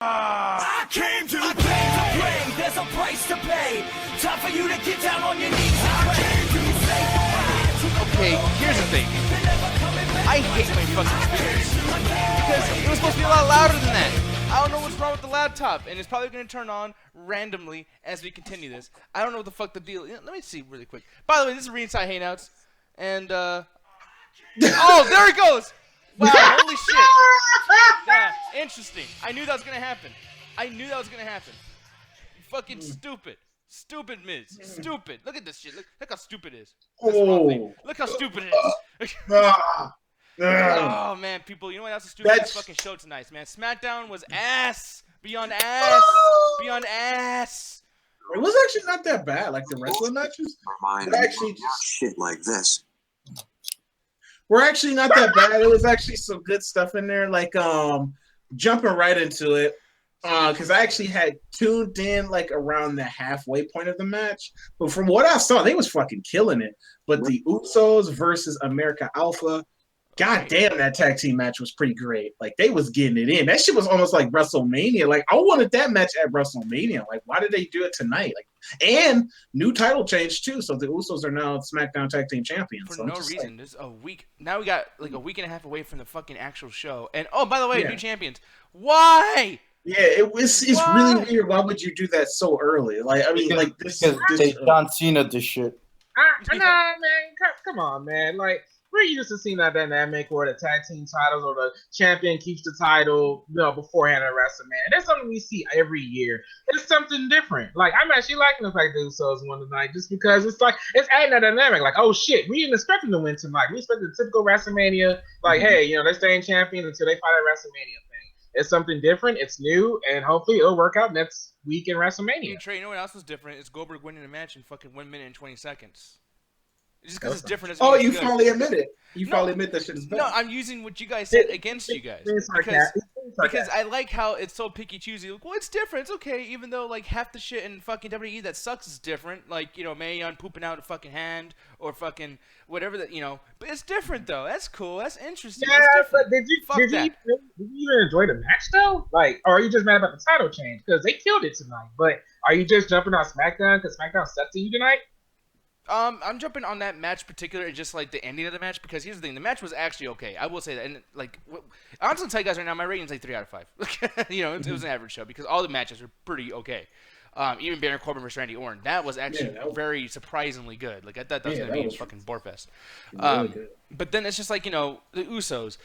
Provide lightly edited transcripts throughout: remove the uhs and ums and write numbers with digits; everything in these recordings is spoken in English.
I came to play. There's a price to pay. Time for you to get down on your knees. Okay, here's the thing. I hate my fucking speakers because it was supposed to be a lot louder than that. I don't know what's wrong with the laptop, and it's probably going to turn on randomly as we continue this. I don't know what the fuck the deal is. Let me see really quick. By the way, this is Ringside Hangouts, and oh, there he goes! Wow, holy shit! Yeah, interesting. I knew that was going to happen. You fucking stupid. Stupid Miz. Stupid. Look at this shit. Look how stupid it is. Look how stupid it is. Oh, man, people. You know what else is stupid? This fucking show tonight, man. SmackDown was ass. Beyond ass. Beyond ass. It was actually not that bad. Like the wrestling matches. Actually just shit like this. We're actually not that bad. It was actually some good stuff in there. Like jumping right into it. Because I actually had tuned in like around the halfway point of the match. But from what I saw, they was fucking killing it. But the Usos versus America Alpha, god damn, that tag team match was pretty great. Like, they was getting it in. That shit was almost like WrestleMania. Like, I wanted that match at WrestleMania. Like, why did they do it tonight? Like, and new title change, too. So the Usos are now SmackDown Tag Team Champions. For so no reason. There's a week. Now we got like a week and a half away from the fucking actual show. And, oh, by the way, new champions. Why? Yeah, it's really weird. Why would you do that so early? Like, I mean, like this. Because John Cena this shit. Nah, man, come on, man. Like, we're used to seeing that dynamic where the tag team titles or the champion keeps the title, beforehand at WrestleMania. That's something we see every year. It's something different. Like, I'm actually liking the fact that Usos won tonight just because it's like it's adding that dynamic. Like, oh shit, we didn't expect them to win tonight. We expected the typical WrestleMania. Like, hey, they're staying champions until they fight at WrestleMania. It's something different. It's new, and hopefully it'll work out next week in WrestleMania. Hey, Trey, you know what else was different? It's Goldberg winning the match in fucking 1 minute and 20 seconds. Just because it's different. You finally admit it. You finally admit that shit is bad. No, I'm using what you guys said against you guys. Because I like how it's so picky choosy. Like, well, it's different. It's okay. Even though, like, half the shit in fucking WWE that sucks is different. Like, Mae Young pooping out a fucking hand or fucking whatever that, But it's different, though. That's cool. That's interesting. Yeah, but did you even enjoy the match, though? Like, or are you just mad about the title change? Because they killed it tonight. But are you just jumping on SmackDown because SmackDown sucked to you tonight? I'm jumping on that match particular, just like the ending of the match, because here's the thing: the match was actually okay. I will say that, and like, I'm just gonna tell you guys right now, my rating's like 3 out of 5. It was an average show because all the matches were pretty okay. Even Baron Corbin versus Randy Orton, that was actually very surprisingly good. Like, I thought that was gonna be a fucking borefest. Really but then it's just like the Usos.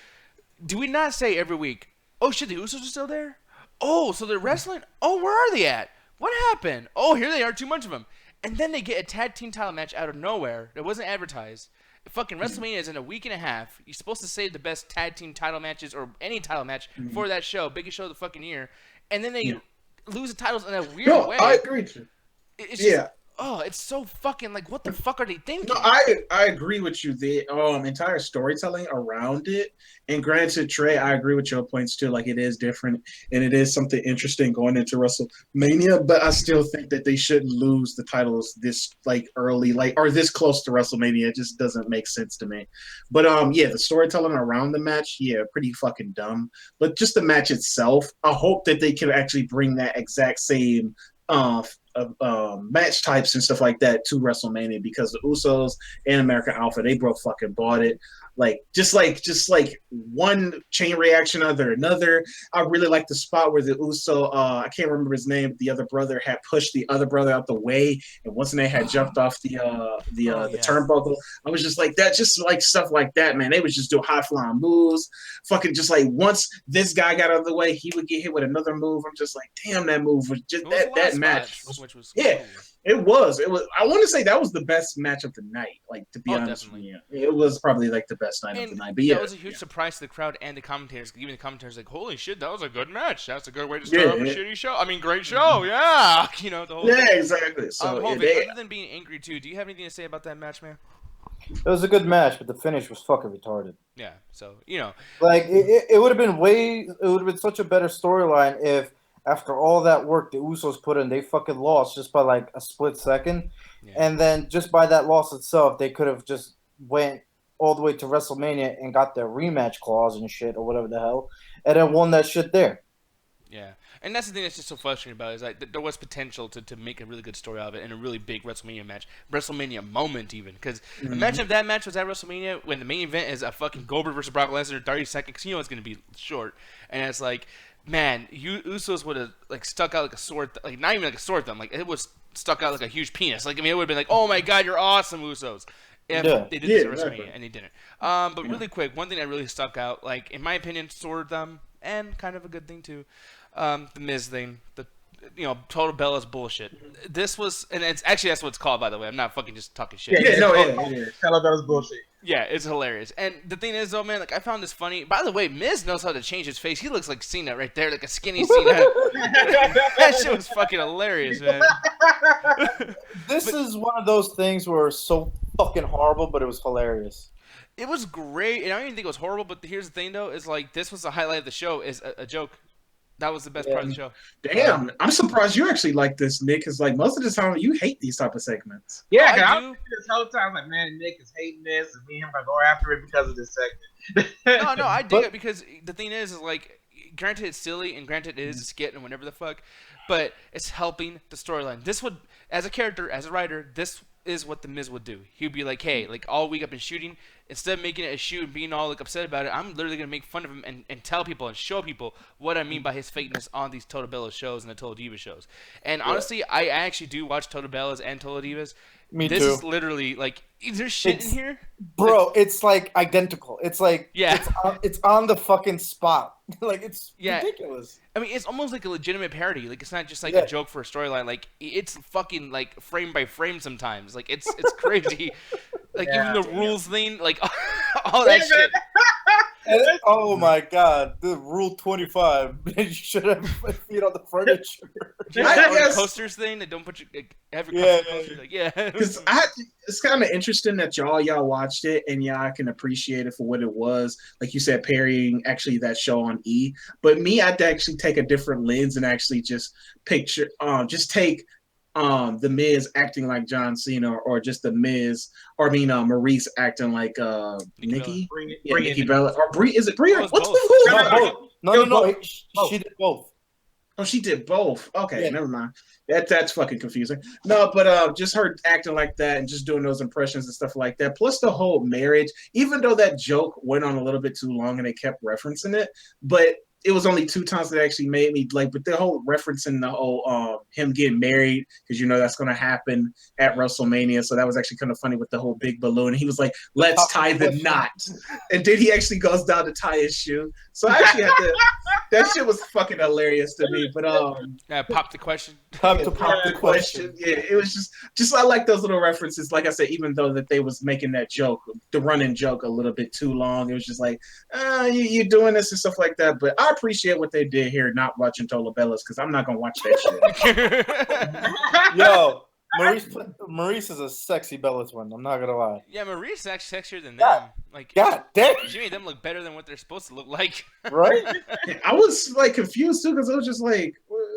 Do we not say every week? Oh shit, the Usos are still there. Oh, so they're wrestling. Oh, where are they at? What happened? Oh, here they are. Too much of them. And then they get a tag team title match out of nowhere that wasn't advertised. Fucking WrestleMania is in a week and a half. You're supposed to save the best tag team title matches or any title match for that show, biggest show of the fucking year. And then they lose the titles in a weird way. I agree with you. It's just, it's so fucking like, what the fuck are they thinking? No, I agree with you. The entire storytelling around it, and granted, Trey, I agree with your points too. Like, it is different, and it is something interesting going into WrestleMania. But I still think that they shouldn't lose the titles this early, or this close to WrestleMania. It just doesn't make sense to me. But the storytelling around the match, pretty fucking dumb. But just the match itself, I hope that they can actually bring that exact same match types and stuff like that to WrestleMania, because the Usos and American Alpha, they both fucking bought it. Just like one chain reaction after another. I really like the spot where the Uso, I can't remember his name, but the other brother had pushed the other brother out the way, and once they had jumped off the turnbuckle. I was just like that, just like stuff like that, man. They would just do high flying moves. Fucking just like once this guy got out of the way, he would get hit with another move. I'm just like, damn, that move was just that match. Which was cool. It was. I want to say that was the best match of the night. Like, to be honest, definitely. It was probably like the best night of the night. But that was a huge surprise to the crowd and the commentators. Even the commentators, like, holy shit, that was a good match. That's a good way to start off a shitty show. I mean, great show. Yeah, the whole thing. Exactly. So, other than being angry too, do you have anything to say about that match, man? It was a good match, but the finish was fucking retarded. Yeah. So like it would have been it would have been such a better storyline if, after all that work the Usos put in, they fucking lost just by like a split second. Yeah. And then just by that loss itself, they could have just went all the way to WrestleMania and got their rematch clause and shit or whatever the hell, and then won that shit there. Yeah, and that's the thing that's just so frustrating about it, is like there was potential to make a really good story out of it in a really big WrestleMania match, WrestleMania moment even. Because imagine if that match was at WrestleMania when the main event is a fucking Goldberg versus Brock Lesnar 30 seconds, because you know it's going to be short, and it's like, man, Usos would have like stuck out like a sword, like not even like a sword thumb, like it was stuck out like a huge penis. Like I mean, it would have been like, oh my god, you're awesome, Usos. If they did this at WrestleMania, and they didn't. But really quick, one thing that really stuck out, like in my opinion, sword thumb, and kind of a good thing too. The Miz thing, Total Bella's bullshit. This was, and it's actually that's what it's called, by the way. I'm not fucking just talking shit. Total Bella's bullshit. Yeah, it's hilarious. And the thing is, though, man, like I found this funny. By the way, Miz knows how to change his face. He looks like Cena right there, like a skinny Cena. That shit was fucking hilarious, man. This is one of those things where it's so fucking horrible, but it was hilarious. It was great, and I don't even think it was horrible. But here's the thing, though, is like this was the highlight of the show. Is a joke. That was the best part of the show. Damn, I'm surprised you actually like this, Nick. Because like most of the time you hate these type of segments. Yeah, I do. This whole time, like, man, Nick is hating this, and me and him gonna go after it because of this segment. No, I dig it because the thing is like, granted it's silly, and granted it is a skit and whatever the fuck, but it's helping the storyline. This would, as a character, as a writer, this is what the Miz would do. He'd be like, hey, like all week I've been shooting. Instead of making it a shoot and being all like upset about it, I'm literally gonna make fun of him and tell people and show people what I mean by his fakeness on these Total Bellas shows and the Total Divas shows. And honestly, I actually do watch Total Bellas and Total Divas. This is literally like, is there shit in here? Bro, it's like identical. It's like it's on the fucking spot. Like it's ridiculous. I mean, it's almost like a legitimate parody. Like it's not just like a joke for a storyline. Like it's fucking like frame by frame sometimes. Like it's crazy. Like even the rules thing, like all that shit. Oh my god, the rule 25. You should have feet on the furniture. The coasters thing that don't put your have your coasters. Like, because it's kind of interesting that y'all watched it and y'all can appreciate it for what it was. Like you said, parrying actually that show on E. But me, I'd actually take a different lens and actually just picture, take the Miz acting like John Cena, or just the Miz, or I mean Maryse acting like Nikki. Nikki Bella, or Brie. Is it Brie? What's the No. She did both. Oh, she did both. Okay, never mind. That's fucking confusing. No, but just her acting like that and just doing those impressions and stuff like that. Plus the whole marriage, even though that joke went on a little bit too long and they kept referencing it, but it was only 2 times that actually made me like, but the whole referencing the whole him getting married, because you know that's going to happen at WrestleMania. So that was actually kind of funny with the whole big balloon. He was like, "Let's tie the knot," and then he actually goes down to tie his shoe. So I actually had to. That shit was fucking hilarious to me. But pop the question. Pop the question. Yeah, it was just I like those little references. Like I said, even though that they was making that joke, the running joke, a little bit too long, it was just like, you doing this and stuff like that. But I appreciate what they did here, not watching Total Bellas, because I'm not gonna watch that shit. Yo, Maryse is a sexy Bellas one. I'm not gonna lie. Yeah, Maryse is actually sexier than them. Like, God damn, she made them look better than what they're supposed to look like. Right? I was like confused too, because I was just like,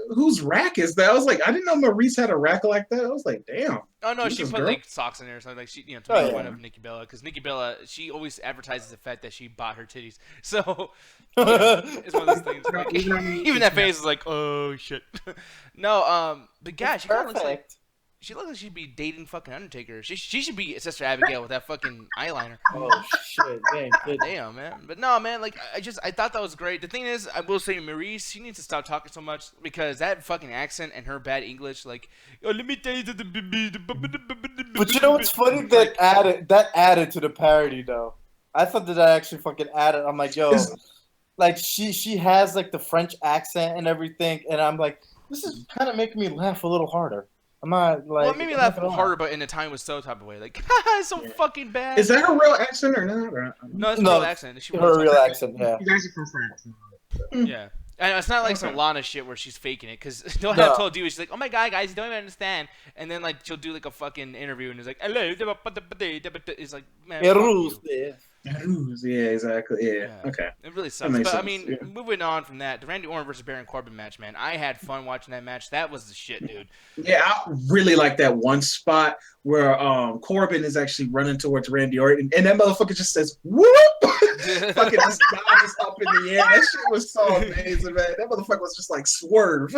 whose rack is that? I was like, I didn't know Maryse had a rack like that. I was like, damn. Oh no, she put like socks in there or something. Like she, to make fun of Nikki Bella, because Nikki Bella, she always advertises the fact that she bought her titties. So it's one of those things. Like, even that face is like, oh shit. No, but yeah, she kind of looks like. She looks like she'd be dating fucking Undertaker. She should be Sister Abigail with that fucking eyeliner. Oh shit, man. Damn, man. But no, man. Like I thought that was great. The thing is, I will say, Maryse, she needs to stop talking so much, because that fucking accent and her bad English, like, oh, let me tell you. But you know what's funny? That added to the parody though. I thought that actually fucking added. I'm like, yo, like she has like the French accent and everything, and I'm like, this is kind of making me laugh a little harder. I'm not like. Well, it made me laugh harder, but in a time was so type of way, like, it's so fucking bad. Is that her real accent or not? No, it's her real accent. Her real accent, yeah. She's actually from France. Yeah. And it's not like some Lana shit where she's faking it, because they'll have told you, she's like, oh my god, guys, you don't even understand. And then like she'll do like a fucking interview and it's like, hello, it's like, man, yeah, exactly. Yeah. Okay. It really sucks. But sense. I mean, moving on from that, the Randy Orton versus Baron Corbin match, man. I had fun watching that match. That was the shit, dude. Yeah, I really like that one spot where Corbin is actually running towards Randy Orton, and that motherfucker just says, "Whoop!" fucking just dodges up in the air. That shit was so amazing, man. That motherfucker was just like swerve.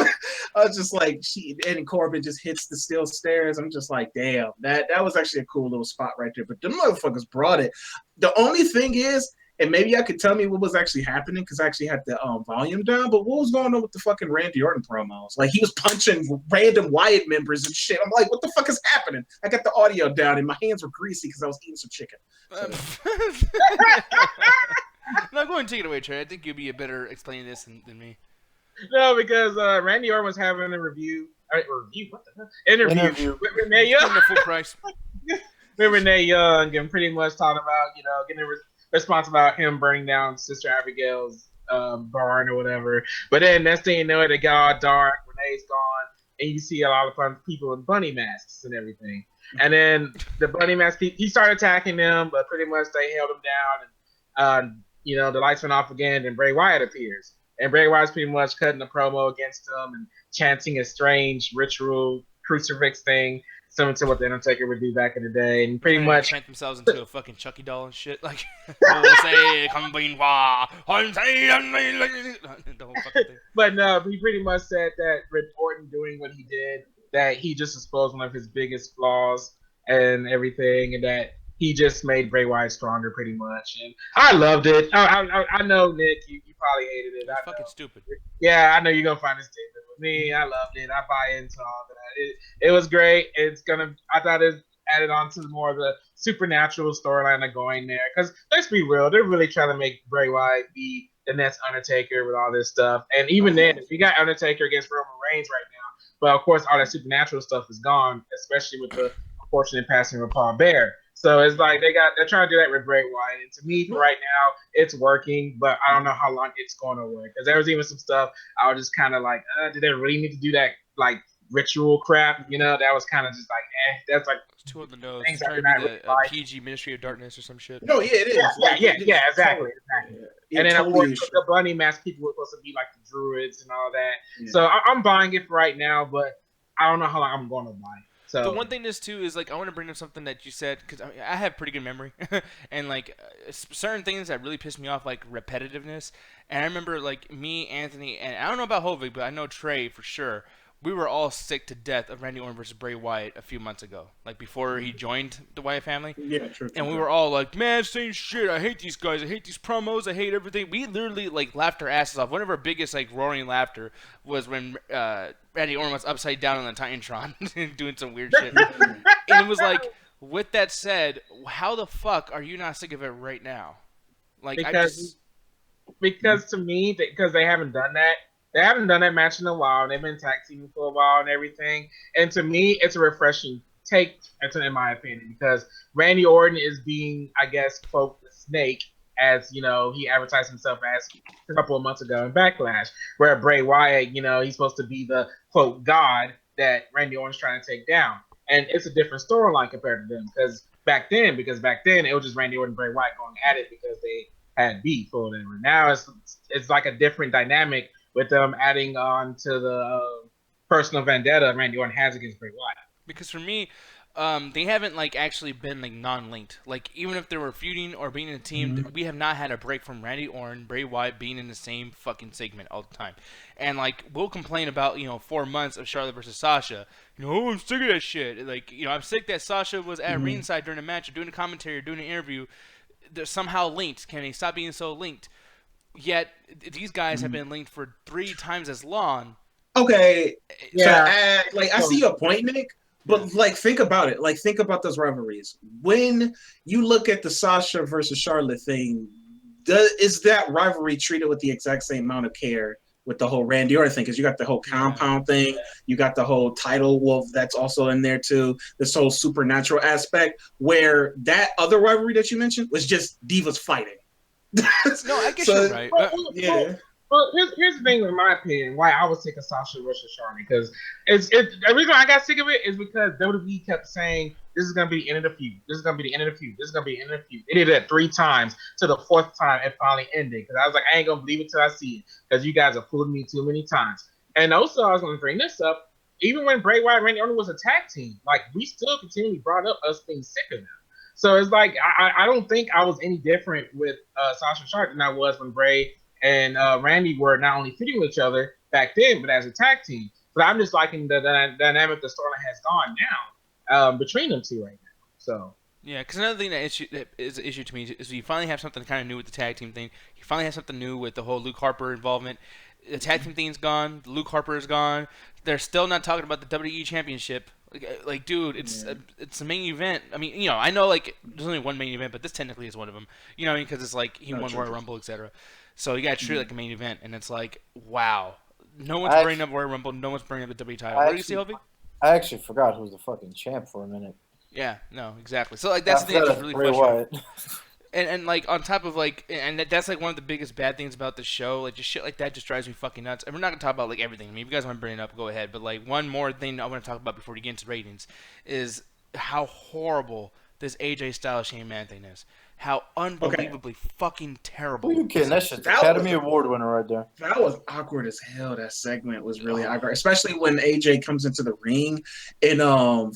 I was just like, and Corbin just hits the steel stairs. I'm just like, damn, that was actually a cool little spot right there. But them motherfuckers brought it. The only thing is, and maybe y'all could tell me what was actually happening because I actually had the volume down. But what was going on with the fucking Randy Orton promos? Like he was punching random Wyatt members and shit. I'm like, what the fuck is happening? I got the audio down and my hands were greasy because I was eating some chicken. So. No, go ahead and take it away, Trey. I think you'll be a better explaining this than me. No, because Randy Orton was having a review. What the hell? Interview. With Renee Young. The full price. With Renee Young, and pretty much talking about, getting a response about him burning down Sister Abigail's barn or whatever. But then next thing you know, it got all dark. Renee's gone, and you see a lot of fun people in bunny masks and everything. And then the bunny mask, he started attacking them, but pretty much they held him down. And the lights went off again, and Bray Wyatt appears. And Bray Wyatt's pretty much cutting a promo against them and chanting a strange ritual crucifix thing, similar to what the Undertaker would do back in the day. And pretty much chant themselves into a fucking Chucky doll and shit. Like, the whole fucking thing. But no, he pretty much said that with Orton doing what he did, that he just exposed one of his biggest flaws and everything, and that he just made Bray Wyatt stronger, pretty much. And I loved it. I know, Nick, you probably hated it. It's fucking stupid. Yeah, I know you're gonna find this statement. With me, I loved it. I buy into all that. It was great. I thought it added on to more of the supernatural storyline of going there. Because let's be real, they're really trying to make Bray Wyatt be the next Undertaker with all this stuff. And even then, if you got Undertaker against Roman Reigns right now, but of course all that supernatural stuff is gone, especially with the unfortunate passing of Paul Bear. So it's like they're trying to do that with Bray Wyatt. And to me, right now, it's working, but I don't know how long it's going to work. Because there was even some stuff I was just kind of like, did they really need to do that, like, ritual crap? That was kind of just like, that's like... It's too on the nose. It's trying to be the PG Ministry of Darkness or some shit. No, yeah, it is. Yeah, exactly. Yeah, and then, totally of course, the bunny mask people were supposed to be like the druids and all that. Yeah. So I'm buying it for right now, but I don't know how long I'm going to buy it. So, the one thing is too is like I want to bring up something that you said because I have pretty good memory and like certain things that really pissed me off, like repetitiveness. And I remember like me, Anthony, and I don't know about Hovig, but I know Trey for sure. We were all sick to death of Randy Orton versus Bray Wyatt a few months ago, like before he joined the Wyatt family. Yeah, true. And we were all like, man, same shit. I hate these guys. I hate these promos. I hate everything. We literally like laughed our asses off. One of our biggest like roaring laughter was when Randy Orton was upside down on the Titantron doing some weird shit. And it was like, with that said, how the fuck are you not sick of it right now? Like, because to me, because they haven't done that. They haven't done that match in a while, and they've been tag teaming for a while and everything. And to me, it's a refreshing take, in my opinion, because Randy Orton is being, I guess, quote, the snake, as, he advertised himself as a couple of months ago in Backlash, where Bray Wyatt, he's supposed to be the, quote, god that Randy Orton's trying to take down. And it's a different storyline compared to them, because back then, it was just Randy Orton and Bray Wyatt going at it because they had beef or whatever. Now it's like a different dynamic with them adding on to the personal vendetta Randy Orton has against Bray Wyatt. Because for me, they haven't like actually been like non-linked. Like even if they were feuding or being in a team, we have not had a break from Randy Orton, Bray Wyatt being in the same fucking segment all the time. And like we'll complain about 4 months of Charlotte versus Sasha. I'm sick of that shit. Like I'm sick that Sasha was at ringside during a match or doing a commentary or doing an interview. They're somehow linked. Can they stop being so linked? Yet these guys have been linked for 3 times as long. Okay, yeah. So, I see your point, Nick. But think about it. Think about those rivalries. When you look at the Sasha versus Charlotte thing, is that rivalry treated with the exact same amount of care with the whole Randy Orton thing? Because you got the whole compound thing, you got the whole title wolf that's also in there too. This whole supernatural aspect, where that other rivalry that you mentioned was just divas fighting. No, I guess you're right. Yeah. Well, here's the thing, in my opinion, why I was sick of Sasha versus Charlotte, because the reason I got sick of it is because WWE kept saying this is gonna be the end of the feud, this is gonna be the end of the feud, this is gonna be the end of the feud. They did it 3 times. To the 4th time, it finally ended. Because I was like, I ain't gonna believe it till I see it, because you guys have fooled me too many times. And also, I was gonna bring this up. Even when Bray Wyatt and Randy Orton was a tag team, we still continually brought up us being sick of them. So it's like I don't think I was any different with Sasha Sharp than I was when Bray and Randy were not only feuding with each other back then, but as a tag team. But I'm just liking the dynamic the storyline has gone now between them two right now. So yeah, because another thing that is an issue to me is you finally have something kind of new with the tag team thing. You finally have something new with the whole Luke Harper involvement. The tag team thing's gone. Luke Harper is gone. They're still not talking about the WWE Championship. Like, dude, it's a main event. I mean, you know, I know like there's only one main event, but this technically is one of them. You know what I mean? Because it's like he won Royal Rumble, etc. So you got to treat it like a main event, and it's like, wow, no one's bringing up Royal Rumble, no one's bringing up the WWE title. What do you see, Obi? I actually forgot who was the fucking champ for a minute. Yeah, no, exactly. So like that's the thing that's really Bray frustrating. Wyatt. And like on top of like, and that's like one of the biggest bad things about the show. Like just shit like that just drives me fucking nuts. And we're not gonna talk about like everything. I mean, if you guys want to bring it up, go ahead. But like one more thing I want to talk about before we get into ratings is how horrible this AJ Styles Shane Man thing is. How unbelievably fucking terrible. Who are you kidding? That shit's Academy Award winner right there. That was awkward as hell. That segment was really awkward, especially when AJ comes into the ring and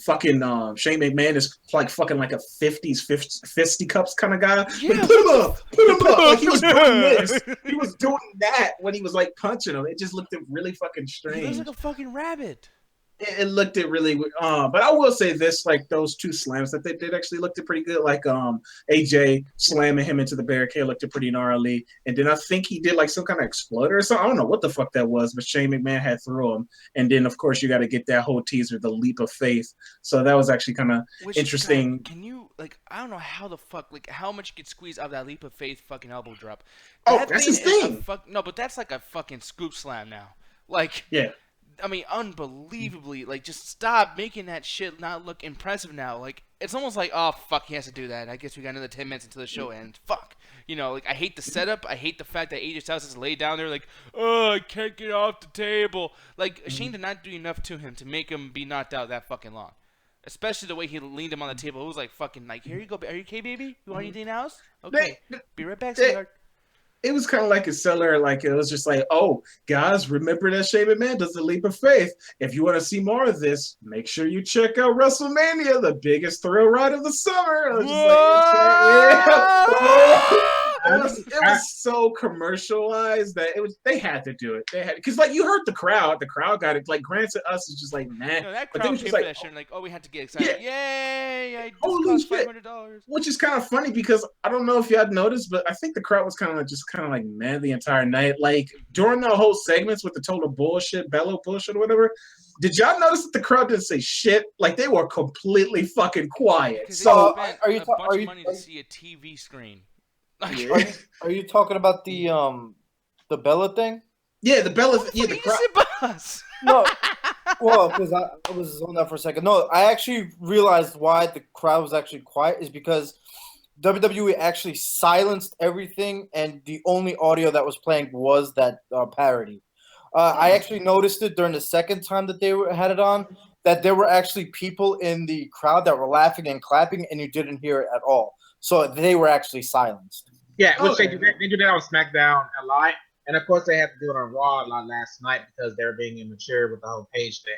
fucking Shane McMahon is like fucking like a 50s fisticuffs kind of guy. Yeah. Like, put him up. Like he was doing this. He was doing that when he was like punching him. It just looked really fucking strange. He looks like a fucking rabbit. It looked it really, but I will say this: like those two slams that they did actually looked pretty good. Like AJ slamming him into the barricade looked pretty gnarly, and then I think he did like some kind of exploder or something. I don't know what the fuck that was, but Shane McMahon had through him, and then of course you got to get that whole teaser, the leap of faith. So that was actually kind of interesting. God, can you like? I don't know how the fuck like how much you could squeeze out of that leap of faith fucking elbow drop. That's his thing. No, but that's like a fucking scoop slam now. Like yeah. I mean, unbelievably, like, just stop making that shit not look impressive now. Like, it's almost like, oh, fuck, he has to do that. I guess we got another 10 minutes until the show ends. Fuck. You know, like, I hate the setup. I hate the fact that AJ Styles is laid down there like, oh, I can't get off the table. Like, Shane did not do enough to him to make him be knocked out that fucking long. Especially the way he leaned him on the table. It was like, fucking, like, here you go. Are you okay, baby? You want anything else? Okay. Be right back, sweetheart. It was kind of like a seller, like it was just like, oh, guys, remember that Shane McMahon does the leap of faith. If you want to see more of this, make sure you check out WrestleMania, the biggest thrill ride of the summer. I was just like, yeah. It was so commercialized that they had to do it. They had because like you heard the crowd got it. Like granted, us is just like man, no, that but crowd they was came just for like, that shit and like, oh, we had to get excited. Yeah. Yay! I Holy just cost shit. $500. Which is kind of funny because I don't know if you had noticed, but I think the crowd was kind of like mad the entire night. Like during the whole segments with the total bullshit, bellow bullshit or whatever. Did y'all notice that the crowd didn't say shit? Like they were completely fucking quiet. So are you a bunch of money to see a TV screen? Are you talking about the Bella thing? Yeah, the Bella. Yeah, the crowd. No, well, because I was on that for a second. No, I actually realized why the crowd was actually quiet is because WWE actually silenced everything, and the only audio that was playing was that parody. I actually noticed it during the second time that they had it on, that there were actually people in the crowd that were laughing and clapping, and you didn't hear it at all. So they were actually silenced. Yeah, which they do that on SmackDown a lot. And of course, they had to do it on Raw a lot last night because they were being immature with the whole page thing.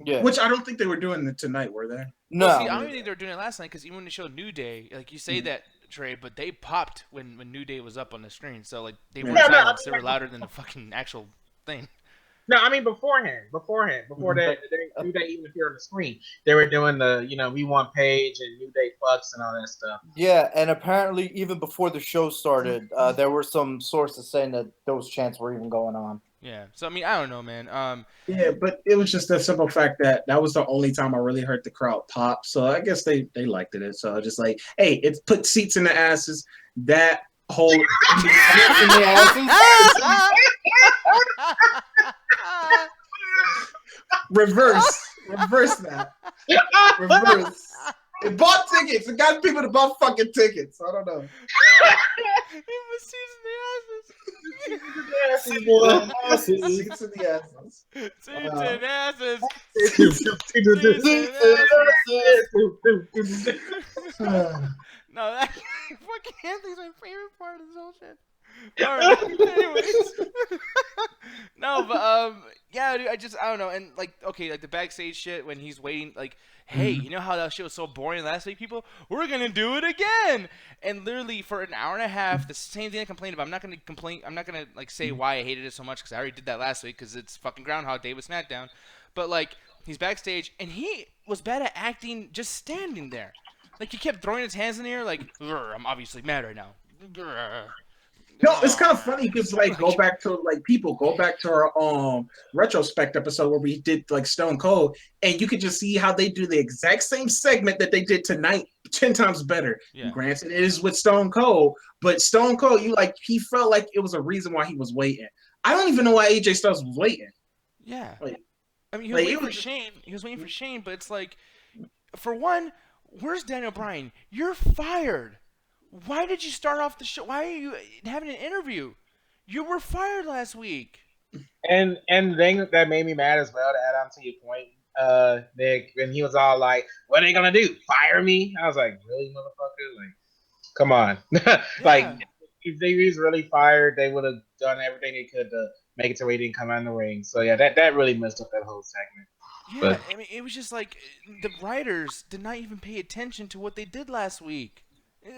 Yeah. Which I don't think they were doing it tonight, were they? No. Well, see, I don't think they were doing it last night because even when they showed New Day, like you say that, Trey, but they popped when New Day was up on the screen. So, like, they weren't silenced. They were louder than the fucking actual thing. No, I mean beforehand, before they New Day even appeared on the screen, they were doing the, we want Paige and New Day fucks and all that stuff. Yeah, and apparently even before the show started, there were some sources saying that those chants were even going on. Yeah, so I mean, I don't know, man. Yeah, but it was just the simple fact that was the only time I really heard the crowd pop. So I guess they liked it. So just like, hey, it's put seats in the asses. That whole in the asses. Reverse that. Reverse. It bought tickets. It got people to buy fucking tickets. I don't know. Seats in the asses. Seats in the asses. Seats in asses. No, that fucking Anthony's my favorite part of this whole shit. All right. Anyways. No, but yeah, dude, I don't know, and like, okay, like the backstage shit when he's waiting, like, hey, you know how that shit was so boring last week, people? We're gonna do it again, and literally for an hour and a half, the same thing I complained about. I'm not gonna complain. I'm not gonna like say why I hated it so much because I already did that last week because it's fucking Groundhog Day with SmackDown. But like, he's backstage and he was bad at acting, just standing there. Like he kept throwing his hands in the air, like, I'm obviously mad right now. No, it's kind of funny because like go back to our retrospect episode where we did like Stone Cold, and you could just see how they do the exact same segment that they did tonight 10 times better. Yeah. Granted, it is with Stone Cold, but Stone Cold, he felt like it was a reason why he was waiting. I don't even know why AJ Styles was waiting. Yeah. Like, I mean, he was waiting for Shane. He was waiting for Shane, but it's like, for one, where's Daniel Bryan? You're fired. Why did you start off the show? Why are you having an interview? You were fired last week. And the thing that made me mad as well, to add on to your point, Nick, when he was all like, "What are they gonna do? Fire me?" I was like, "Really, motherfucker? Like, come on!" Like, if they was really fired, they would have done everything they could to make it to where he didn't come out in the ring. So yeah, that really messed up that whole segment. Yeah, But I mean, it was just like the writers did not even pay attention to what they did last week.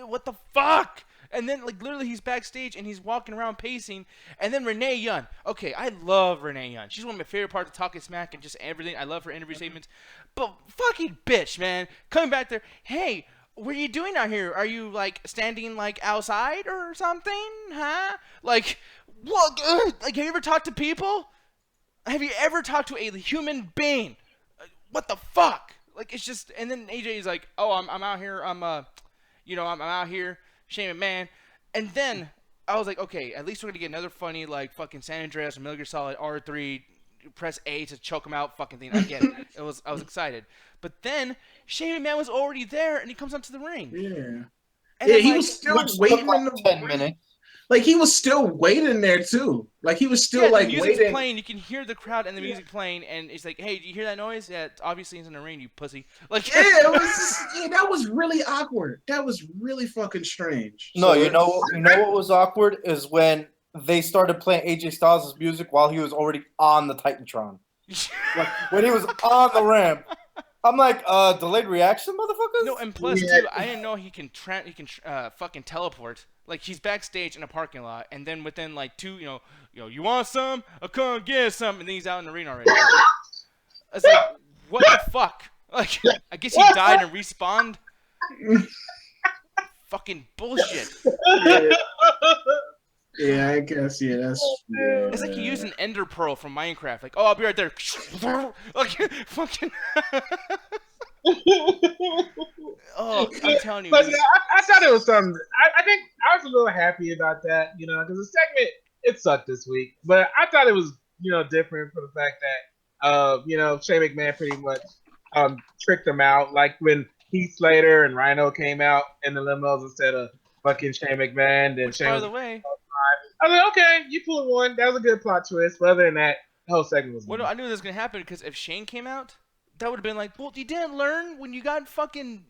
What the fuck? And then, like, literally, he's backstage and he's walking around pacing. And then Renee Young. Okay, I love Renee Young. She's one of my favorite parts of Talking Smack and just everything. I love her interview statements. But fucking bitch, man. Coming back there. Hey, what are you doing out here? Are you, like, standing, like, outside or something? Huh? Like, what? Like, have you ever talked to people? Have you ever talked to a human being? What the fuck? Like, it's just. And then AJ is like, oh, I'm out here. I'm out here, Shane McMahon. And then I was like, okay, at least we're going to get another funny, like, fucking San Andreas or Metal Gear Solid R3, press A to choke him out fucking thing. I get it. I was excited. But then Shane McMahon was already there, and he comes up to the ring. Yeah. And Yeah, I'm he like, was still waiting in the 10 minutes. Like, he was still waiting there, too. Like, he was still, yeah, like, the music's waiting. playing. You can hear the crowd and the music playing, and it's like, hey, do you hear that noise? Yeah, obviously he's in the ring, you pussy. Like, Yeah, it was just, that was really awkward. That was really fucking strange. No, So you know what was awkward is when they started playing AJ Styles' music while he was already on the Titantron. Like, when he was on the ramp. I'm like, delayed reaction, motherfuckers? no, and plus, too, I didn't know he can fucking teleport. Like, he's backstage in a parking lot, and then within, like, you want some? I'll come get some, and then he's out in the arena already. It's like, what the fuck? Like, I guess he died and respawned? Fucking bullshit. Yeah, I guess, yeah, that's... Yeah. It's like he used an ender pearl from Minecraft. Like, oh, I'll be right there. Like, fucking... Oh, I'm telling you. But yeah, I thought it was something. I think I was a little happy about that, because the segment, it sucked this week. But I thought it was, different for the fact that, Shane McMahon pretty much tricked him out. Like when Heath Slater and Rhino came out in the limos instead of fucking Shane McMahon. Then Which, Shane by the way... I was like, okay, you pulled one. That was a good plot twist. But other than that, the whole segment was... Well, I knew this was going to happen because if Shane came out, that would have been like, well, you didn't learn when you got fucking,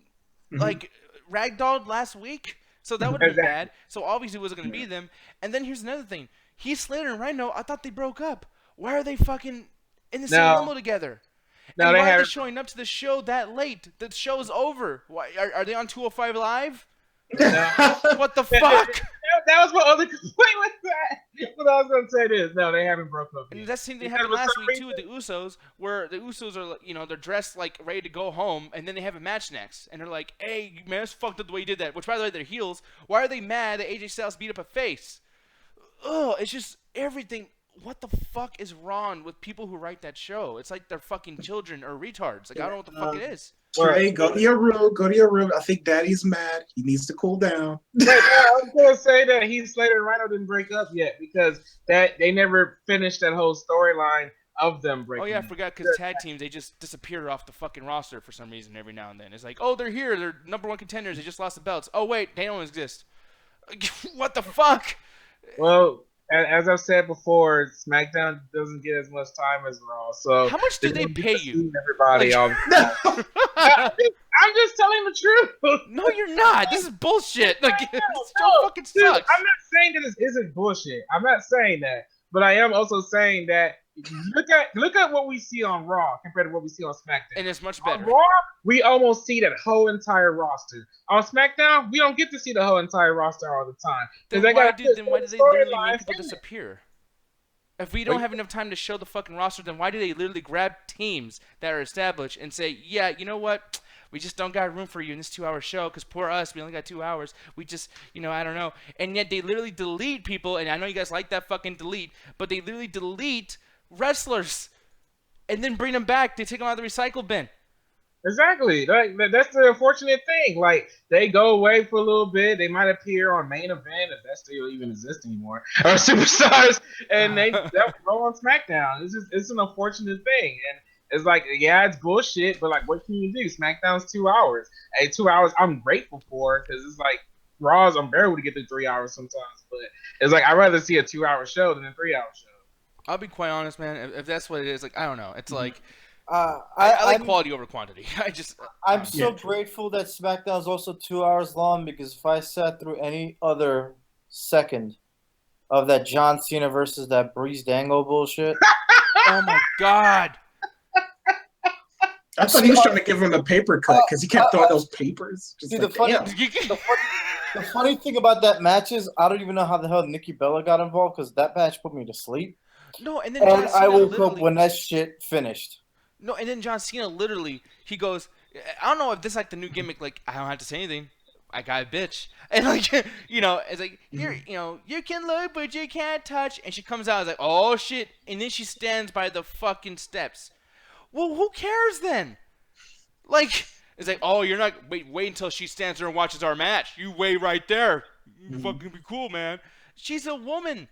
like, ragdolled last week? So that would have been bad. So obviously it wasn't going to be them. And then here's another thing. Heath Slater and Rhino, I thought they broke up. Why are they fucking in the same limo together? No, and they why are haven't. they showing up to the show that late? The show's over. Why are they on 205 Live? No. What the fuck? That was my other complaint with that. But I was going to say this. No, they haven't broke up yet. And that same thing happened last week, too, with the Usos, where the Usos are, they're dressed, like, ready to go home, and then they have a match next. And they're like, hey, man, it's fucked up the way you did that. Which, by the way, they're heels. Why are they mad that AJ Styles beat up a face? Ugh, it's just everything. What the fuck is wrong with people who write that show? It's like they're fucking children or retards. Like, I don't know what the fuck it is. Trey, go to your room. I think Daddy's mad. He needs to cool down. I was going to say that Heath Slater and Rhino didn't break up yet because they never finished that whole storyline of them breaking Oh, yeah, I up. forgot, because tag teams, they just disappear off the fucking roster for some reason every now and then. It's like, oh, they're here. They're number one contenders. They just lost the belts. Oh, wait, they don't exist. What the fuck? Well, as I've said before, SmackDown doesn't get as much time as Raw. So How much do they pay you? Everybody, all the time. I'm just telling the truth. No, you're not. This is bullshit. Like, this show fucking Dude, sucks. I'm not saying that this isn't bullshit. I'm not saying that. But I am also saying that look at what we see on Raw compared to what we see on SmackDown. And it's much On better. Raw, we almost see that whole entire roster. On SmackDown, we don't get to see the whole entire roster all the time. Then They why got do they literally storylines make people in there. disappear? If we don't have enough time to show the fucking roster, then why do they literally grab teams that are established and say, yeah, you know what? We just don't got room for you in this 2-hour show because poor us, we only got 2 hours. We just, I don't know. And yet they literally delete people, and I know you guys like that fucking delete, but they literally delete wrestlers and then bring them back. They take them out of the recycle bin. Exactly. Like that's the unfortunate thing. Like they go away for a little bit. They might appear on main event if that still even exists anymore, or superstars, and they go on SmackDown. It's an unfortunate thing, and it's like it's bullshit. But like, what can you do? SmackDown's 2 hours. Hey, 2 hours I'm grateful for because it's like Raw's I'm barely to get through 3 hours sometimes. But it's like I'd rather see a 2-hour show than a 3-hour show. I'll be quite honest, man. If that's what it is, like I don't know. It's like. I like quality over quantity. I'm so grateful that SmackDown is also 2 hours long because if I sat through any other second of that John Cena versus that Breeze Dango bullshit, oh my god! I thought he was trying to give him a paper cut because he kept throwing those papers. Just see, like, the funny thing about that match is I don't even know how the hell Nikki Bella got involved because that match put me to sleep. No, and then John Cena I woke up when that shit finished. No, and then John Cena literally, he goes, I don't know if this is like the new gimmick, like, I don't have to say anything. I got a bitch. And like, it's like, you can look, but you can't touch. And she comes out, it's like, oh shit. And then she stands by the fucking steps. Well, who cares then? Like, it's like, oh, you're not, wait until she stands there and watches our match. You wait right there. You fucking be cool, man. She's a woman.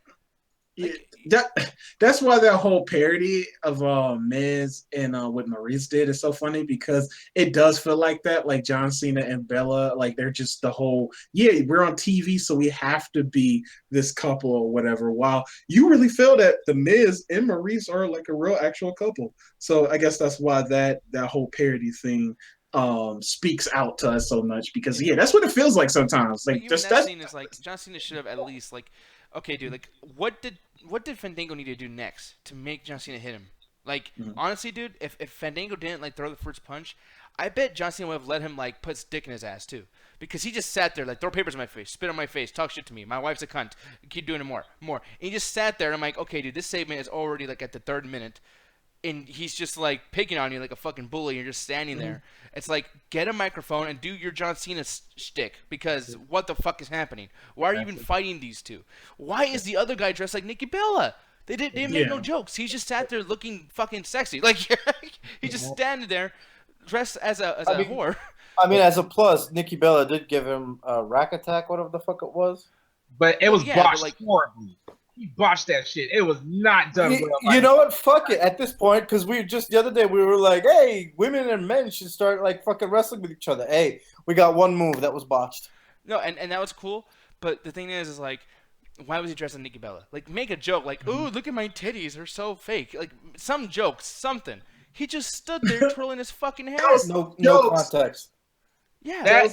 That's why that whole parody of Miz and what Maryse did is so funny because it does feel like that, like John Cena and Bella, like they're just the whole we're on TV so we have to be this couple or whatever. While you really feel that the Miz and Maryse are like a real actual couple, so I guess that's why that whole parody thing speaks out to us so much because that's what it feels like sometimes. Like just that scene is like John Cena should have at least like. Okay, dude, like, what did Fandango need to do next to make John Cena hit him? Like, honestly, dude, if Fandango didn't, like, throw the first punch, I bet John Cena would have let him, like, put stick in his ass, too. Because he just sat there, like, throw papers in my face, spit on my face, talk shit to me, my wife's a cunt, keep doing it more. And he just sat there, and I'm like, okay, dude, this segment is already, like, at the 3rd minute, and he's just, like, picking on you like a fucking bully, and you're just standing there. It's like, get a microphone and do your John Cena shtick, because what the fuck is happening? Why are you even fighting these two? Why is the other guy dressed like Nikki Bella? They didn't make no jokes. He just sat there looking fucking sexy. Like, he just standing there, dressed as a whore. I mean, as a plus, Nikki Bella did give him a rack attack, whatever the fuck it was. But it was botched horribly. He botched that shit. It was not done well. You know what? Fuck it. At this point, because we just the other day we were like, "Hey, women and men should start like fucking wrestling with each other." Hey, we got one move that was botched. No, and that was cool. But the thing is like, why was he dressed like Nikki Bella? Like, make a joke. Like, ooh, look at my titties. They're so fake. Like, some joke, something. He just stood there twirling his fucking hair. No context. Yeah. That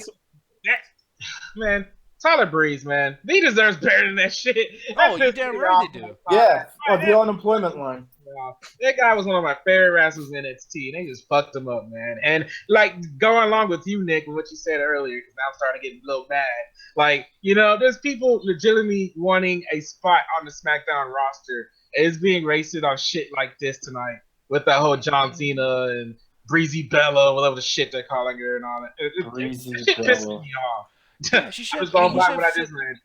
man. Tyler Breeze, man. He deserves better than that shit. Oh, you damn right they do. Yeah, the unemployment line. Yeah. That guy was one of my favorite wrestlers in NXT, and they just fucked him up, man. And, like, going along with you, Nick, and what you said earlier, because I'm starting to get a little mad. Like, there's people legitimately wanting a spot on the SmackDown roster. It's being wasted on shit like this tonight with that whole John Cena and Breezy Bella, whatever the shit they're calling her and all that. It shit pissing me off. Yeah, I'm just going by what I just read,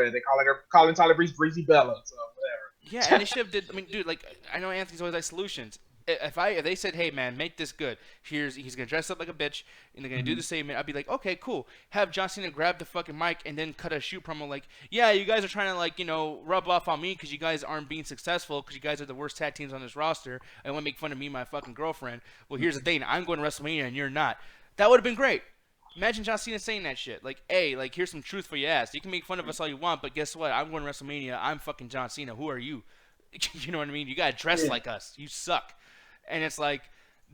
man. They calling Tyler Breeze Breezy Bella, so whatever. Yeah, and they should have did. I mean, dude, like, I know Anthony's always like solutions. If they said, hey man, make this good. He's gonna dress up like a bitch and they're gonna do the same. I'd be like, okay, cool. Have John Cena grab the fucking mic and then cut a shoot promo like, yeah, you guys are trying to like rub off on me because you guys aren't being successful because you guys are the worst tag teams on this roster and want to make fun of me and my fucking girlfriend. Well, here's the thing, I'm going to WrestleMania and you're not. That would have been great. Imagine John Cena saying that shit. Like, hey, like, here's some truth for your ass. You can make fun of us all you want, but guess what? I'm going to WrestleMania. I'm fucking John Cena. Who are you? You know what I mean? You got to dress like us. You suck. And it's like,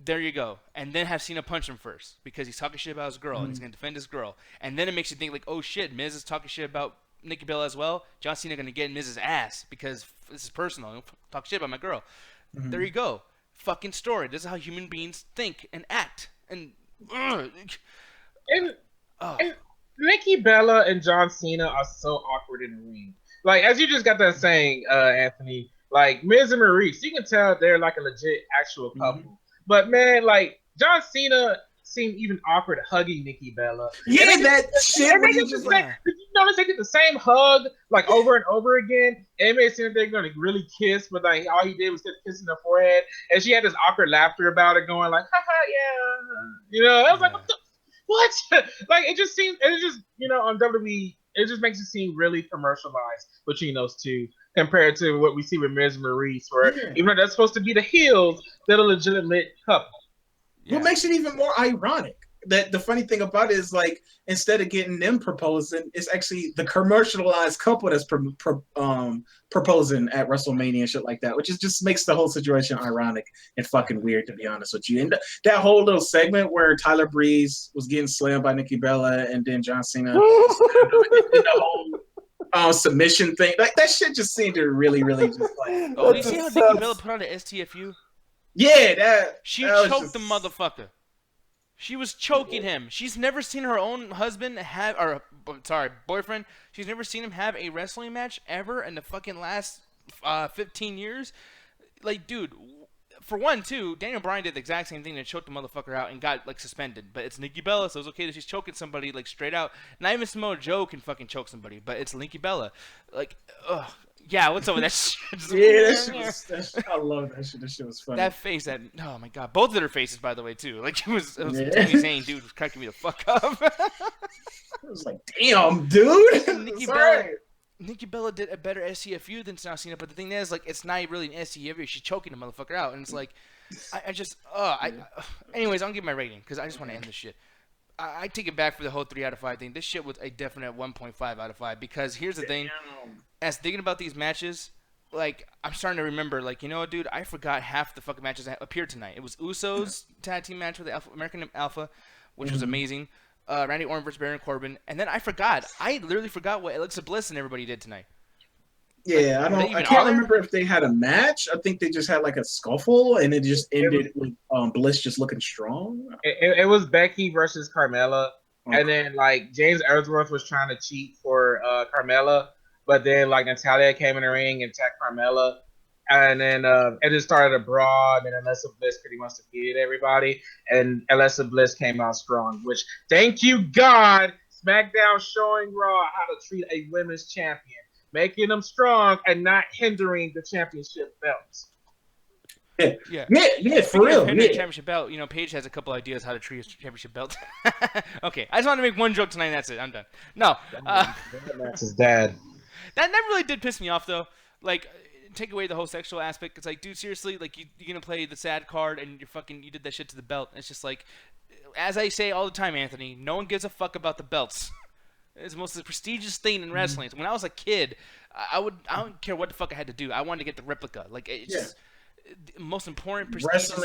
there you go. And then have Cena punch him first because he's talking shit about his girl and he's going to defend his girl. And then it makes you think, like, oh, shit, Miz is talking shit about Nikki Bella as well. John Cena gonna get in Miz's ass because this is personal. Don't talk shit about my girl. Mm-hmm. There you go. Fucking story. This is how human beings think and act. And And Nikki Bella and John Cena are so awkward in the ring. Like, as you just got done saying, Anthony, like, Miz and Maryse, you can tell they're like a legit actual couple. Mm-hmm. But, man, like, John Cena seemed even awkward hugging Nikki Bella. Yeah, and that shit where you just like... Did you notice they did the same hug, like, over and over again? And it made it seem like they're going to really kiss, but, like, all he did was just kissing her forehead. And she had this awkward laughter about it, going like, haha, yeah. You know, I was like, what? Like, it just, you know, on WWE, it just makes it seem really commercialized between those two compared to what we see with Miz and Maryse, where even though they're supposed to be the heels, they're a legitimate couple. What makes it even more ironic? That the funny thing about it is, like, instead of getting them proposing, it's actually the commercialized couple that's proposing at WrestleMania and shit like that, which is just makes the whole situation ironic and fucking weird, to be honest with you. And that whole little segment where Tyler Breeze was getting slammed by Nikki Bella and then John Cena, the whole submission thing, like that shit just seemed to really, really just like. Oh, do you see how Nikki Bella put on the STFU? Yeah, she that choked the motherfucker. She was choking him. She's never seen her own husband boyfriend. She's never seen him have a wrestling match ever in the fucking last 15 years. Like, dude, for one, too, Daniel Bryan did the exact same thing and choked the motherfucker out and got, like, suspended. But it's Nikki Bella, so it's okay that she's choking somebody, like, straight out. Not even Samoa Joe can fucking choke somebody, but it's Nikki Bella. Like, ugh. Yeah, what's up with that shit? I love that shit. That shit was funny. That face, oh my god. Both of their faces, by the way, too. Like, it was Tony Zane, dude, was cracking me the fuck up. It was like, damn, dude. Nikki Bella did a better SCFU than John Cena, but the thing is, like, it's not really an SCFU. She's choking the motherfucker out, and it's like, anyways, I'll give my rating, because I just want to end this shit. I take it back for the whole 3 out of 5 thing. This shit was a definite 1.5 out of 5, because here's the thing. As thinking about these matches, like, I'm starting to remember, like, you know what, dude? I forgot half the fucking matches that appeared tonight. It was Usos tag team match with the American Alpha, which was amazing. Randy Orton versus Baron Corbin. And then I literally forgot what Alexa Bliss and everybody did tonight. Yeah, like, I can't remember if they had a match. I think they just had, like, a scuffle, and it just ended with Bliss just looking strong. It was Becky versus Carmella. Okay. And then, like, James Ellsworth was trying to cheat for Carmella. But then, like, Natalya came in the ring and attacked Carmella. And then it just started a brawl. And then Alexa Bliss pretty much defeated everybody. And Alexa Bliss came out strong. Which, thank you, God, SmackDown showing Raw how to treat a women's champion. Making them strong and not hindering the championship belts. Yeah, for real. Championship belt, you know, Paige has a couple ideas how to treat a championship belt. Okay, I just want to make one joke tonight and that's it. I'm done. No. That's his dad. That really did piss me off, though. Like, take away the whole sexual aspect. It's like, dude, seriously, like, you're going to play the sad card and you did that shit to the belt. It's just like, as I say all the time, Anthony, no one gives a fuck about the belts. It's the most prestigious thing in wrestling. When I was a kid, I don't care what the fuck I had to do. I wanted to get the replica. Like, it's just the most important prestigious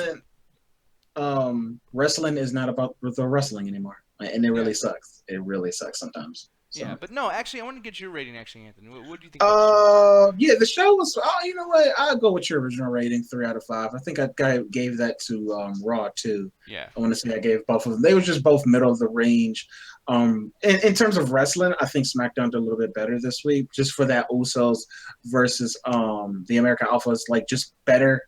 wrestling is not about the wrestling anymore. And it really sucks. It really sucks sometimes. So. Yeah, but no, actually, I want to get your rating, actually, Anthony. What do you think? Yeah, the show was. Oh, you know what? I'll go with your original rating, 3 out of 5. I think I gave that to Raw too. Yeah. I want to say I gave both of them. They were just both middle of the range. In terms of wrestling, I think SmackDown did a little bit better this week, just for that Usos versus the American Alphas, like just better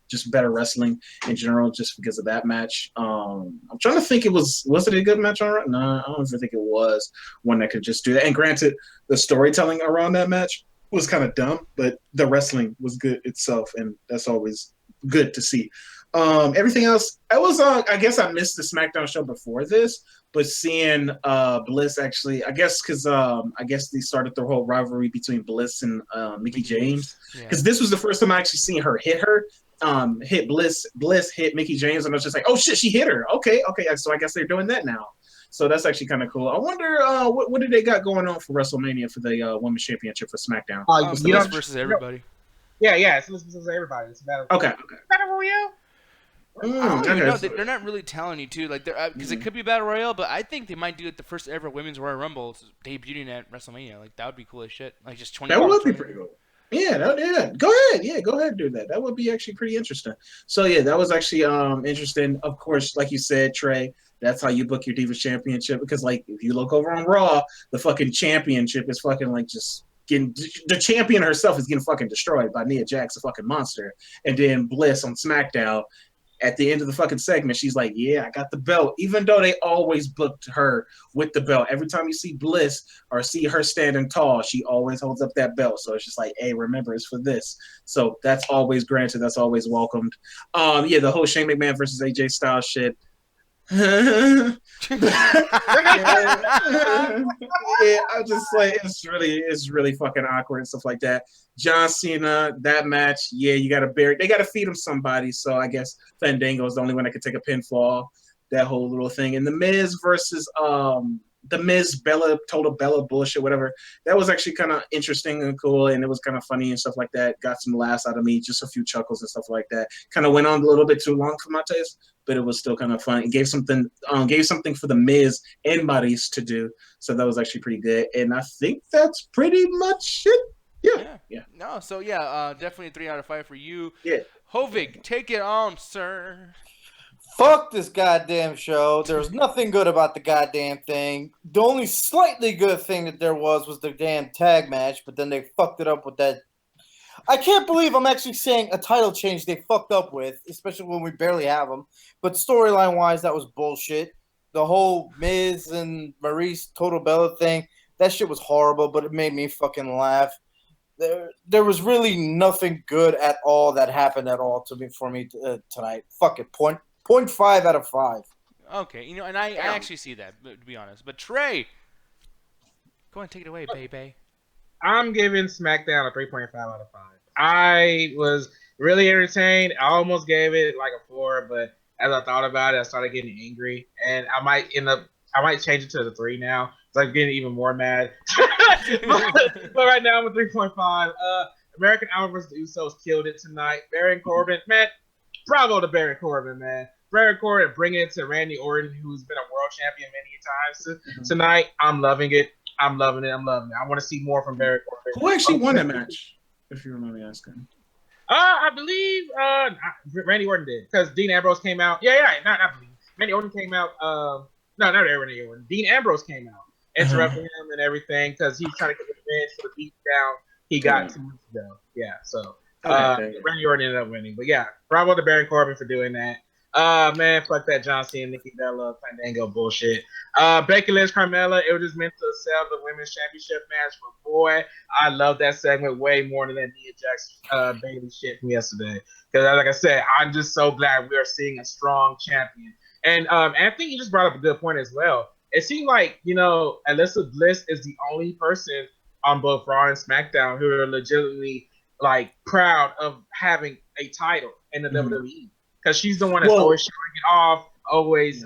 wrestling in general, just because of that match. I'm trying to think, was it a good match on Raw? No, I don't even think it was one that could just do that. And granted, the storytelling around that match was kind of dumb, but the wrestling was good itself, and that's always good to see. Everything else, I was I guess I missed the SmackDown show before this, but seeing Bliss actually, I guess because I guess they started the whole rivalry between Bliss and Mickie James, because this was the first time I actually seen her hit Bliss hit Mickie James, and I was just like, oh shit, she hit her. Okay, so I guess they're doing that now. So that's actually kind of cool. I wonder what do they got going on for WrestleMania for the Women's Championship for SmackDown? Bliss versus everybody. Yeah, it's Bliss versus everybody. It's a battle. Okay. Battle Royale. I don't even know. Okay. They're not really telling you too, like they're because it could be Battle Royale, but I think they might do it the first ever Women's Royal Rumble debuting at WrestleMania. Like that would be cool as shit. Like just 20. That would be pretty cool. Yeah, go ahead. Yeah, go ahead and do that. That would be actually pretty interesting. So yeah, that was actually interesting. Of course, like you said, Trey, that's how you book your Divas Championship, because like if you look over on Raw, the fucking championship is fucking like just getting, the champion herself is getting fucking destroyed by Nia Jax, a fucking monster. And then Bliss on SmackDown, at the end of the fucking segment, she's like, yeah, I got the belt. Even though they always booked her with the belt. Every time you see Bliss or see her standing tall, she always holds up that belt. So it's just like, hey, remember, it's for this. So that's always granted. That's always welcomed. Yeah, the whole Shane McMahon versus AJ Styles shit. Yeah, I'm just like, it's really fucking awkward and stuff like that. John Cena, that match, yeah, they gotta feed him somebody. So I guess Fandango is the only one that could take a pinfall. That whole little thing. And the Miz versus the Miz total Bella bullshit, whatever. That was actually kind of interesting and cool, and it was kind of funny and stuff like that. Got some laughs out of me, just a few chuckles and stuff like that. Kind of went on a little bit too long for my taste, but it was still kind of fun. It gave something for the Miz and Maryse to do, so that was actually pretty good. And I think that's pretty much it. Yeah. No, so yeah, definitely a 3 out of 5 for you. Yeah. Hovig, take it on, sir. Fuck this goddamn show. There was nothing good about the goddamn thing. The only slightly good thing that there was the damn tag match, but then they fucked it up with that. I can't believe I'm actually saying a title change they fucked up with, especially when we barely have them. But storyline-wise, that was bullshit. The whole Miz and Maryse Total Bella thing, that shit was horrible, but it made me fucking laugh. There was really nothing good at all that happened at all for me tonight. Fuck it. 0.5 out of 5. Okay, and I actually see that, to be honest. But Trey, go and take it away, baby. I'm giving SmackDown a 3.5 out of 5. I was really entertained. I almost gave it like a 4, but as I thought about it, I started getting angry, and I might change it to the 3 now. So I'm getting even more mad. but right now I'm a 3.5. American Alpha vs. the Usos killed it tonight. Baron Corbin, man, bravo to Baron Corbin, man. Baron Corbin bringing it to Randy Orton, who's been a world champion many times tonight. I'm loving it. I'm loving it. I want to see more from Baron Corbin. Who actually won that match, if you remember me asking? I believe Randy Orton did, because Dean Ambrose came out. Not believe. Randy Orton came out. No, not Randy Orton. Dean Ambrose came out, interrupting him and everything, because he's trying to get revenge for the beat down he got 2 weeks ago. Yeah, so Randy Orton ended up winning. But yeah, bravo to Baron Corbin for doing that. Man, fuck that John Cena, Nikki Bella, Fandango bullshit. Becky Lynch, Carmella, it was just meant to sell the women's championship match, but boy, I love that segment way more than that Nia Jax Bayley shit from yesterday. Because like I said, I'm just so glad we are seeing a strong champion. And Anthony, you just brought up a good point as well. It seemed like, Alyssa Bliss is the only person on both Raw and SmackDown who are legitimately like proud of having a title in the WWE. Because she's the one that's always showing it off, always,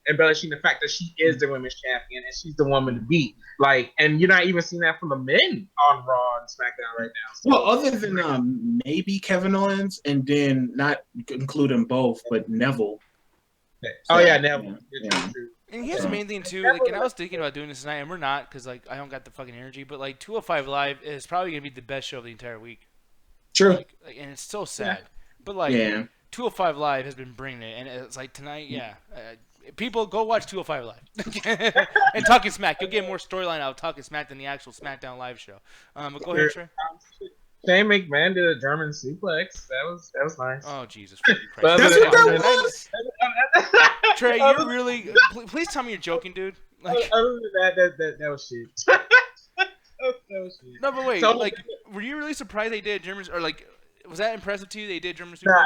embellishing the fact that she is the women's champion and she's the woman to beat. Like, and you're not even seeing that from the men on Raw and SmackDown right now. So, well, other than maybe Kevin Owens, and then not including both, but Neville. So, Neville. Yeah. And here's the main thing too, like, and I was thinking about doing this tonight, and we're not, because like I don't got the fucking energy. But like 205 Live is probably gonna be the best show of the entire week. True. Like, and it's so sad, but like 205 Live has been bringing it, and it's like tonight, people go watch 205 Live and Talking Smack. You'll get more storyline out of Talking Smack than the actual SmackDown Live show. But go ahead, Trey. Shane McMahon did a German suplex. That was nice. Oh Jesus Christ! That's what that was. Trey, you're really. Please tell me you're joking, dude. Like, other than that was shit. That was shit. No, but wait, so, like, were you really surprised they did German, or like, was that impressive to you? They did German suplex? No,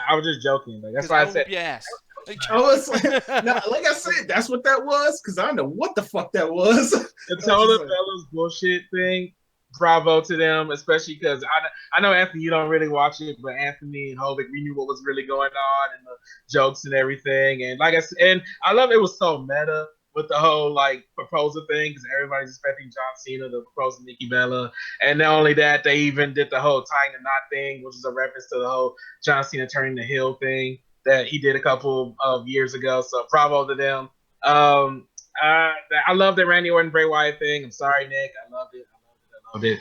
I was just joking. Like, that's why I said. Yes. Like I said, that's what that was, because I don't know what the fuck that was. The Total Fellas bullshit thing. Bravo to them, especially because I know, Anthony, you don't really watch it, but Anthony and Hovig, we knew what was really going on and the jokes and everything. And like I said, and I love it was so meta with the whole like proposal thing, because everybody's expecting John Cena to propose to Nikki Bella. And not only that, they even did the whole tying the knot thing, which is a reference to the whole John Cena turning the heel thing. that he did a couple of years ago. So bravo to them. I love the Randy Orton Bray Wyatt thing. I'm sorry, Nick. I loved it.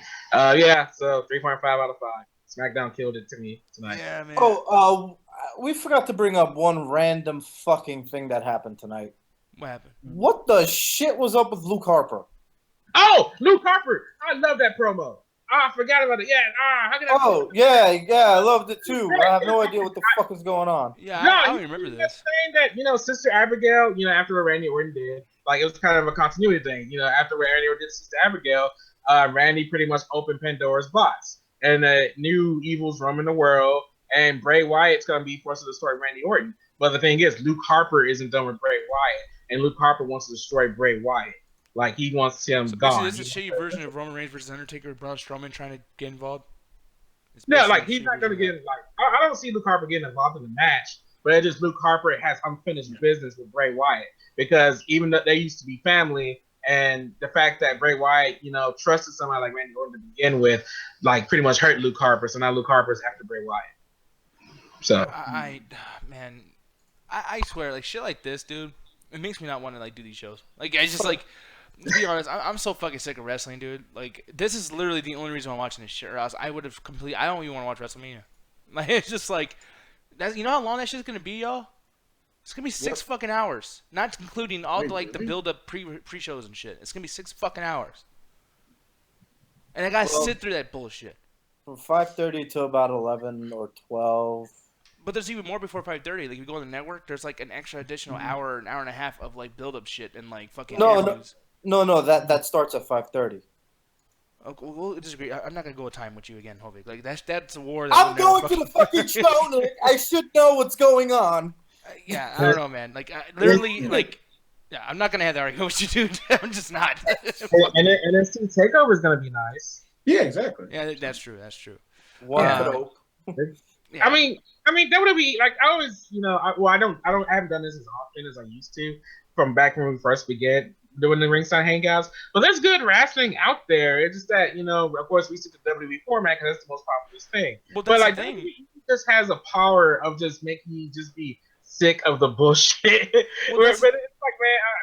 Yeah. So 3.5 out of 5. SmackDown killed it to me tonight. Yeah, man. Oh, we forgot to bring up one random fucking thing that happened tonight. What happened? What the shit was up with Luke Harper? Oh, Luke Harper. I love that promo. I forgot about it. Yeah. How can I? Oh, yeah, I loved it too. I have no idea what the fuck is going on. Yeah, No, I don't remember this. Saying that, Sister Abigail, after what Randy Orton did, like it was kind of a continuity thing. After what Randy Orton did to Sister Abigail, Randy pretty much opened Pandora's box, and new evils roaming the world, and Bray Wyatt's gonna be forced to destroy Randy Orton. But the thing is, Luke Harper isn't done with Bray Wyatt, and Luke Harper wants to destroy Bray Wyatt. Like he wants him gone. This is a shitty version of Roman Reigns versus Undertaker with Braun Strowman trying to get involved. Yeah, like he's not gonna get I don't see Luke Harper getting involved in the match, but it's just Luke Harper has unfinished business with Bray Wyatt, because even though they used to be family, and the fact that Bray Wyatt, trusted somebody like Randy Orton to begin with, like pretty much hurt Luke Harper. So now Luke Harper's after Bray Wyatt. So I swear, like shit like this, dude, it makes me not want to like do these shows. Like I just like. To be honest, I'm so fucking sick of wrestling, dude. Like, this is literally the only reason I'm watching this shit, or else I would have I don't even want to watch WrestleMania. Like, it's just like, you know how long that shit's gonna be, y'all? It's gonna be 6 fucking hours, not including all the build-up pre-shows and shit. It's gonna be 6 fucking hours, and I gotta sit through that bullshit. From 5:30 to about 11 or 12. But there's even more before 5:30. Like, if you go on the network, there's like an extra additional hour, an hour and a half of like build-up shit and like fucking interviews. No, that starts at 5:30. Okay, we'll disagree. I'm not gonna go with time with you again, Hovig. Like that's a war. I'm going to the fucking show, Nick. I should know what's going on. Yeah, I don't know, man. Like literally, like, yeah, I'm not gonna have that argument with you, dude. I'm just not. and NXT Takeover is gonna be nice. Yeah, exactly. Yeah, that's true. One could hope. Yeah. I mean, WWE, like I always, I haven't done this as often as I used to from back when we first began doing the Ringside Hangouts, but there's good wrestling out there. It's just that, of course, we stick to the WWE format because that's the most popular thing. Well, but like, the thing. WWE just has a power of just making you just be sick of the bullshit. But it's like, man,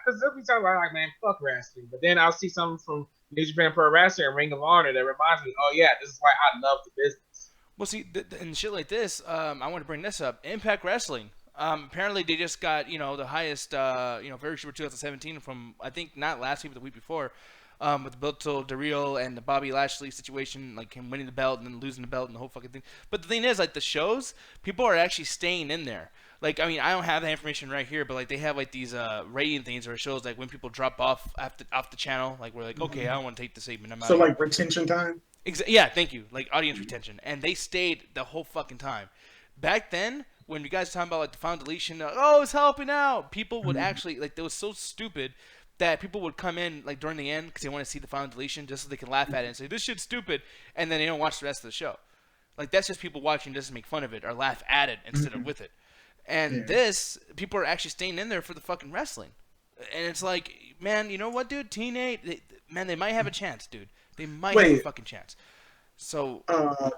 because there'll be times where I'm like, man, fuck wrestling. But then I'll see something from New Japan Pro Wrestling and Ring of Honor that reminds me, oh yeah, this is why I love the business. Well, see, and shit like this, I want to bring this up. Impact Wrestling. Apparently, they just got, the highest, very sure 2017 from, I think, not last week, but the week before, with the Berto Del Rio and the Bobby Lashley situation, like him winning the belt and then losing the belt and the whole fucking thing. But the thing is, like, the shows, people are actually staying in there. Like, I mean, I don't have that information right here, but, like, they have, like, these rating things or shows, like, when people drop off the channel, like, we're like, okay, I don't want to take the segment. I'm out. So, like, retention time? Yeah, thank you. Like, audience retention. And they stayed the whole fucking time. Back then, when you guys were talking about like the final deletion, it's helping out. People would actually like, it was so stupid that people would come in like during the end because they want to see the final deletion just so they can laugh at it and say this shit's stupid, and then they don't watch the rest of the show. Like that's just people watching just to make fun of it or laugh at it instead of with it. And this, people are actually staying in there for the fucking wrestling, and it's like, man, you know what, dude? TNA, they might have a chance, dude. They might have a fucking chance. So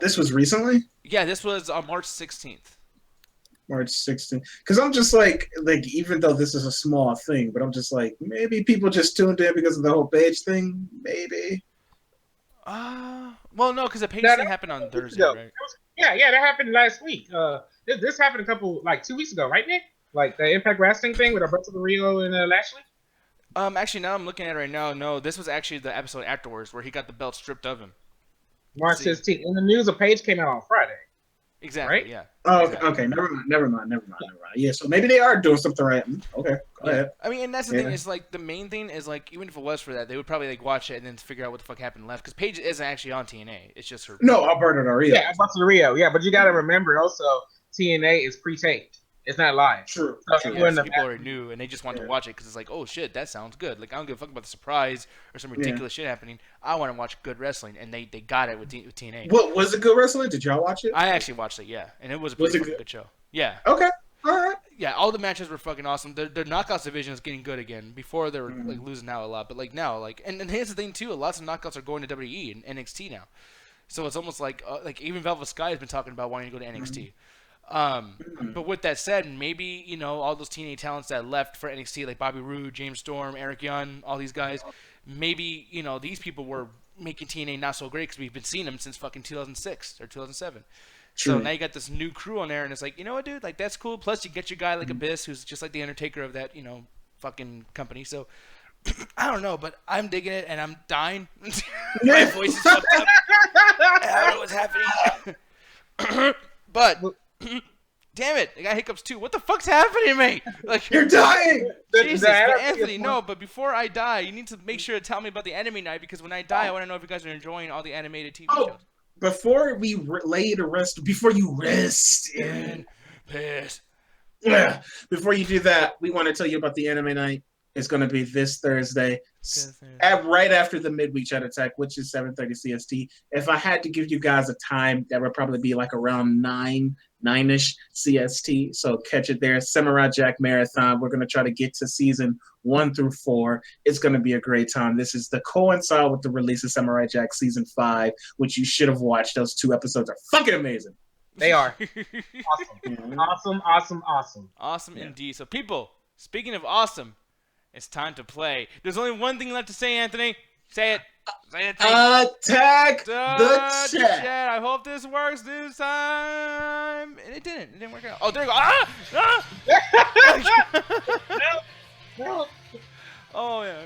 this was recently? Yeah, this was on March 16th. March 16th. Because I'm just like, even though this is a small thing, but I'm just like, maybe people just tuned in because of the whole page thing. Maybe. Well, no, because the page thing happened on Thursday, right? Yeah, that happened last week. This happened 2 weeks ago, right, Nick? Like the Impact Wrestling thing with Alberto Del Rio and Lashley. Actually, now I'm looking at it right now. No, this was actually the episode afterwards where he got the belt stripped of him. March 16th. In the news, a page came out on Friday. Exactly. Right? Yeah. Oh, exactly. Okay. Never mind. Yeah. So maybe they are doing something right. Okay. Go ahead. I mean, and that's the thing is like the main thing is like even if it was for that, they would probably like watch it and then figure out what the fuck happened left because Paige isn't actually on TNA. It's just her. No, Alberto Del Rio. Yeah, Alberto Del Rio. Yeah, but you got to remember also TNA is pre-taped. It's not live. True. So people already knew, and they just want to watch it because it's like, oh shit, that sounds good. Like I don't give a fuck about the surprise or some ridiculous shit happening. I want to watch good wrestling, and they got it with TNA. What was it? Good wrestling? Did y'all watch it? I actually watched it, yeah, and it was a pretty good show. Yeah. Okay. All right. Yeah, all the matches were fucking awesome. Their knockouts division is getting good again. Before they were like losing out a lot, but like now, like and here's the thing too, lots of knockouts are going to WWE and NXT now. So it's almost like even Velvet Sky has been talking about wanting to go to NXT. But with that said, maybe, you know, all those TNA talents that left for NXT, like Bobby Roode, James Storm, Eric Young, all these guys, maybe, you know, these people were making TNA not so great because we've been seeing them since fucking 2006 or 2007. True. So now you got this new crew on there, and it's like, you know what, dude? Like, that's cool. Plus, you get your guy like Abyss, who's just like the Undertaker of that, you know, fucking company. So, I don't know, but I'm digging it, and I'm dying. My voice is fucked up. I don't know what's happening. But, damn it, I got hiccups too. What the fuck's happening to me? Like, You're dying. Jesus, but Anthony, no, but before I die, you need to make sure to tell me about the anime night, because when I die, I want to know if you guys are enjoying all the animated TV shows. Before we lay to rest, before you rest in piss. Yeah. Before you do that, we want to tell you about the anime night. It's going to be this Thursday, right after the midweek chat attack, which is 7:30 CST. If I had to give you guys a time, that would probably be like around 9-ish CST. So catch it there. Samurai Jack Marathon. We're going to try to get to season 1 through 4. It's going to be a great time. This is the coincide with the release of Samurai Jack season 5, which you should have watched. Those 2 episodes are fucking amazing. They are. Awesome Indeed. So people, speaking of awesome, it's time to play. There's only one thing left to say, Anthony. Say it. Say it. Attack the chat. I hope this works this time. And it didn't. It didn't work out. Oh, there you go. Ah! No. Oh, yeah.